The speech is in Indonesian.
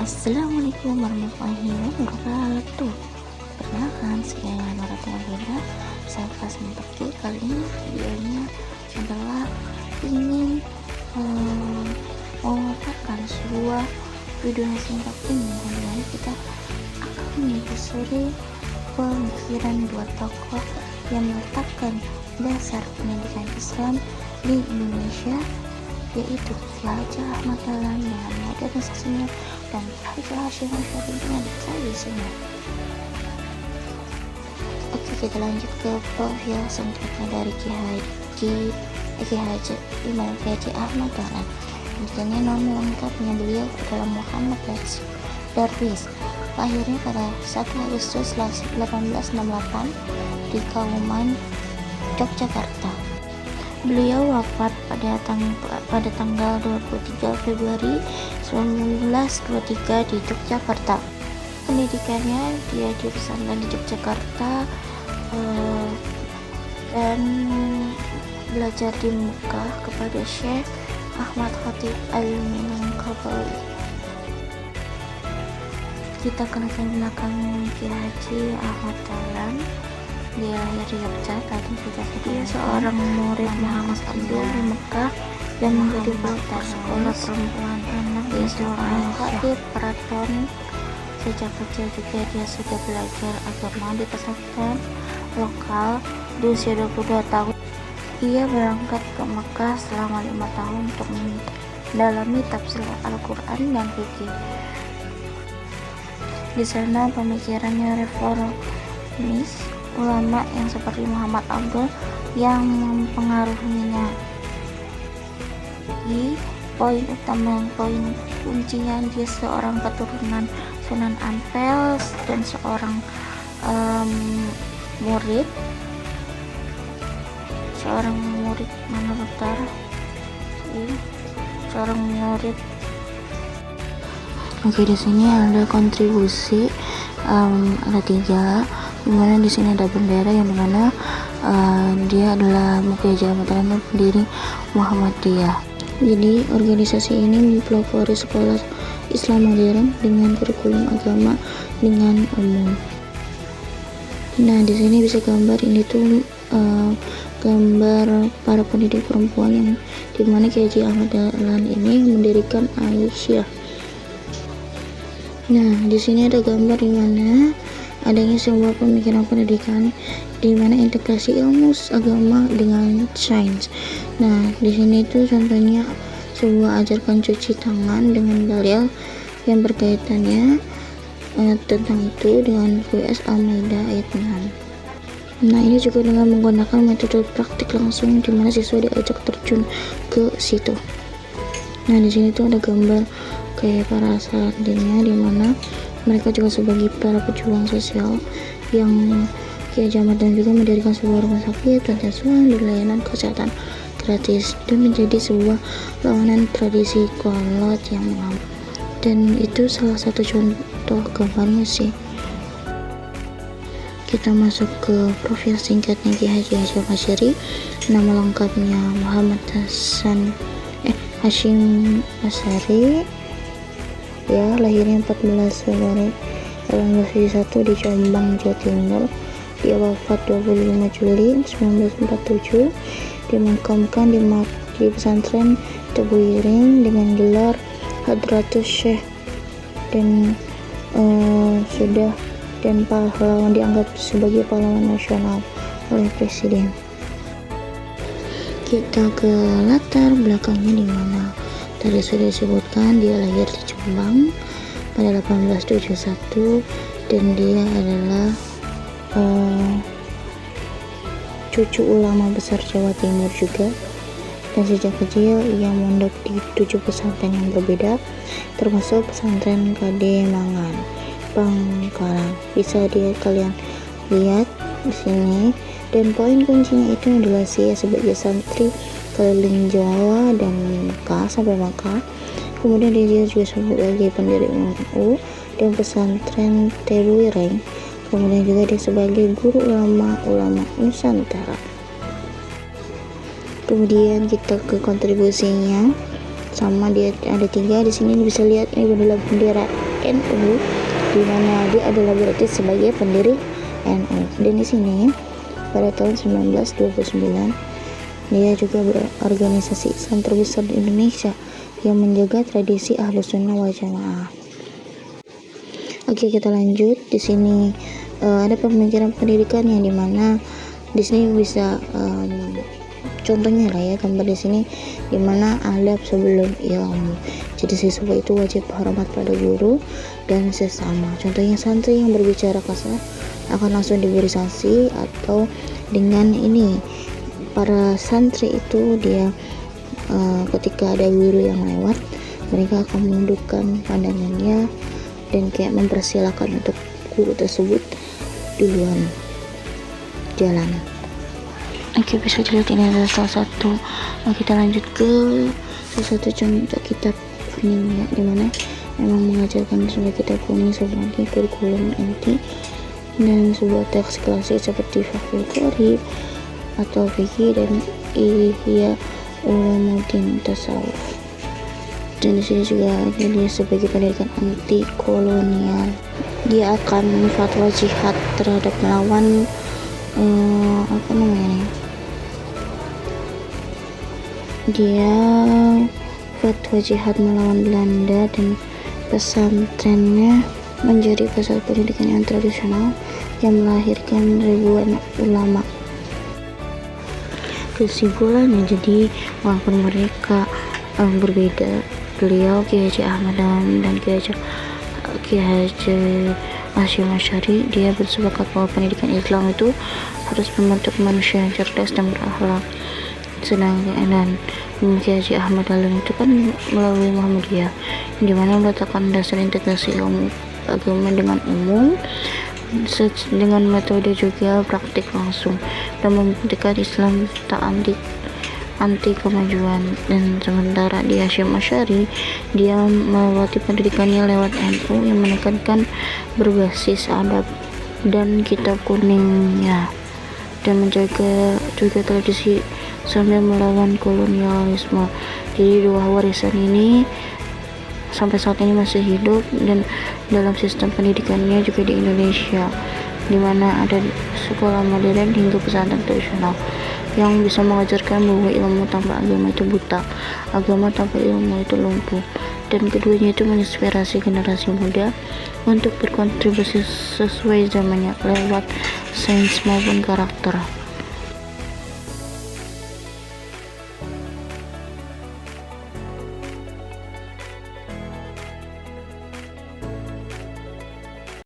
Assalamualaikum warahmatullahi wabarakatuh. Perkenalkan, saya Nuratullahi. Saya kelas 4 kali ini videonya adalah ingin mengungkapkan sebuah video singkat ini. Hari ini kita akan menyusuri pemikiran dua tokoh yang meletakkan dasar pendidikan Islam di Indonesia, yaitu Ki Haji Ahmad Dahlan dengan modernisasinya dan Ki Haji Hashim Asy'ari dengan tradisinya. Oke, kita lanjut ke profil singkatnya dari Ki Haji Ahmad Dahlan. Misalnya nama lengkapnya beliau adalah Muhammad Darwis. Lahirnya pada 1 Agustus 1868 di Kauman, Yogyakarta. Beliau wafat pada tanggal 23 Februari 1923 di Yogyakarta. Pendidikannya dia di pesantren di Yogyakarta dan belajar di Mekah kepada Syekh Ahmad Khatib Al-Minangkawi. Kita kenalkan belakang Ki Haji Ahmad Dahlan. Dia lahir di Yogyakarta dan dia seorang murid Muhammad Abdul di Mekah dan menjadi guru sekolah perempuan anak di seorang khatib keraton. Sejak kecil juga dia sudah belajar agama di pesantren lokal. Di usia 22 tahun ia berangkat ke Mekah selama 5 tahun untuk mendalami tafsir Al-Quran dan fikih. Di sana pemikirannya reformis, ulama yang seperti Muhammad Abdul yang mempengaruhinya. Di poin kuncinya dia seorang keturunan Sunan Ampel dan seorang murid mana bentar seorang murid. Oke, di sini ada kontribusi ada 3, dimana di sini ada bendera yang dimana dia adalah Ki Haji Ahmad Dahlan pendiri Muhammadiyah. Jadi organisasi ini mempelopori sekolah Islam modern dengan kurikulum agama dengan umum. Nah, di sini bisa gambar ini tuh gambar para pendidik perempuan yang dimana Ki Haji Ahmad Dahlan ini mendirikan Aisyah. Nah, di sini ada gambar di mana adanya sebuah pemikiran pendidikan di mana integrasi ilmu agama dengan sains. Nah, di sini itu contohnya sebuah ajarkan cuci tangan dengan dalil yang berkaitannya tentang itu dengan QS Al-Maidah ayat 6. Nah, ini juga dengan menggunakan metode praktik langsung di mana siswa diajak terjun ke situ. Nah, di sini tuh ada gambar kayak para santrinya di mana mereka juga sebagai para pejuang sosial yang Ki Haji Ahmad Dahlan juga mendirikan sebuah rumah sakit, panti asuhan, dan layanan kesehatan gratis dan menjadi sebuah lawanan tradisi kolot yang lama. Dan itu salah satu contoh gambarnya sih. Kita masuk ke profil singkatnya Ki Haji Hashim Asy'ari. Nama lengkapnya Muhammad Hashim Asy'ari. Ya, lahirnya 14 Februari 1971 di Jombang, Jawa Timur. Dia wafat 25 Juli 1947. Dimakamkan di pesantren Tebuireng dengan gelar Hadratus Syekh dan pahlawan, dianggap sebagai pahlawan nasional oleh Presiden. Kita ke latar belakangnya di mana tadi sudah disebutkan dia lahir di Jombang pada 1871 dan dia adalah cucu ulama besar Jawa Timur juga. Dan sejak kecil ia mondok di 7 pesantren yang berbeda, termasuk pesantren Kademangan, Bangkalan. Bisa kalian lihat di sini. Dan poin kuncinya itu adalah saya sebagai santri keliling Jawa dan Mekah sampai Mekah. Kemudian dia juga sebagai pendiri MU dan pesantren Tebuireng. Kemudian juga dia sebagai guru ulama Nusantara. Kemudian kita ke kontribusinya, sama dia ada 3. Di sini bisa lihat ini adalah bendera NU, di mana dia adalah berarti sebagai pendiri NU. Dan di sini pada tahun 1929 dia juga berorganisasi Islam terbesar di Indonesia yang menjaga tradisi Ahlus Sunnah wal Jamaah. Oke, kita lanjut. Di sini ada pemikiran pendidikan yang dimana di sini bisa contohnya lah ya, gambar di sini dimana adab sebelum ilmu. Jadi siswa itu wajib hormat pada guru dan sesama. Contohnya santri yang berbicara kasar akan langsung diberi sanksi, atau dengan ini para santri itu dia ketika ada guru yang lewat, mereka akan menundukkan pandangannya dan kayak mempersilahkan untuk guru tersebut duluan jalan. Oke, bisa dilihat ini adalah salah satu. Kita lanjut ke salah satu contoh kitab kuning ya, dimana memang mengajarkan sebuah kitab kuning sebagai kurikulum inti dan sebuah teks klasik seperti Fathul Qorib atau fikih dan Ihya Ulumuddin Tasawuf. Dan di sini juga dia sebagai pendidikan anti kolonial. Dia akan fatwa jihad terhadap melawan dia fatwa jihad melawan Belanda, dan pesantrennya menjadi pusat pendidikan yang tradisional yang melahirkan ribuan ulama. Kesimpulannya, jadi walaupun mereka berbeda, beliau Kiai Haji Ahmad Dahlan dan Kiai Haji Hasyim Asy'ari, dia bersepakat bahwa pendidikan Islam itu harus membentuk manusia yang cerdas dan berakhlak. Sedangkan Kiai Haji Ahmad Dahlan itu kan melalui Muhammadiyah, di mana meletakkan dasar integrasi ilmu agama dengan umum dengan metode juga praktik langsung, dan membuktikan Islam tak anti kemajuan. Dan sementara di Hasyim Asy'ari, dia melewati pendidikannya lewat NU yang menekankan berbasis adab dan kitab kuningnya, dan menjaga juga tradisi sambil melawan kolonialisme. Jadi dua warisan ini sampai saat ini masih hidup dan dalam sistem pendidikannya juga di Indonesia, di mana ada sekolah modern hingga pesantren tradisional yang bisa mengajarkan bahwa ilmu tanpa agama itu buta, agama tanpa ilmu itu lumpuh, dan keduanya itu menginspirasi generasi muda untuk berkontribusi sesuai zamannya lewat sains maupun karakter.